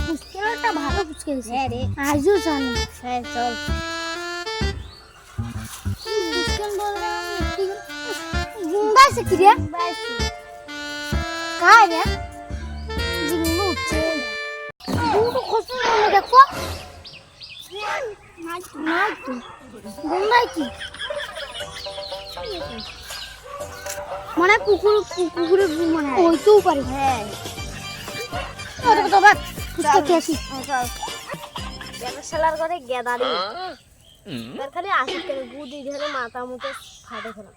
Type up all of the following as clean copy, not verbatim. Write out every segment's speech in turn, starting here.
ফুচকাটা ভালো ফুচকা দিছে। হ্যাঁ রে, আজও জানি। হ্যাঁ চল। ফুচকা বলতে কি গুঙ্গাছে কি রে? কায় রে? জিঙ্গু উঠছে। গুঙ্গু খসে না দেখো। না তো। গুঙ্গাই কি? মনে পুকুরে মনে হয় ওইতেও পারি। হ্যাঁ তো বাদ ফুচকা খেয়েছি। ব্যবসালার করে গেদারি এর খালি আসি করে গুদি ধরে মাথা মুখে ফাটে ফেলাম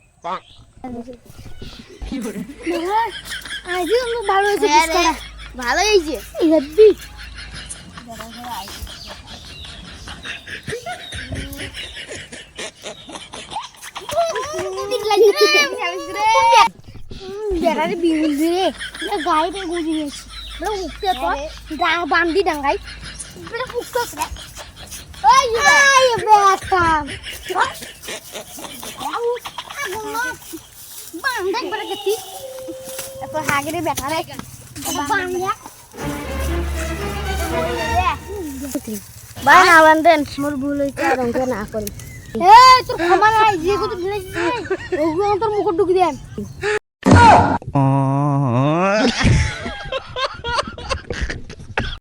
আজও ভালো হয়েছে ফুচকাটা। ভালো হয়েছে হেব্বি। বেড়ারে বিউল দিয়ে গাইতে গুজি গেছে উঠতে তো বান্দি ডাঙ্গাই ফুটতো হাগরে বেটারে ভাই না বান্ধেন মোর ভুল হইছে আর অঙ্ক না করি তোর ক্ষমা নাই যে কত ঢেলেছিস ওগুলো তোর মুখ ঢুকি দেন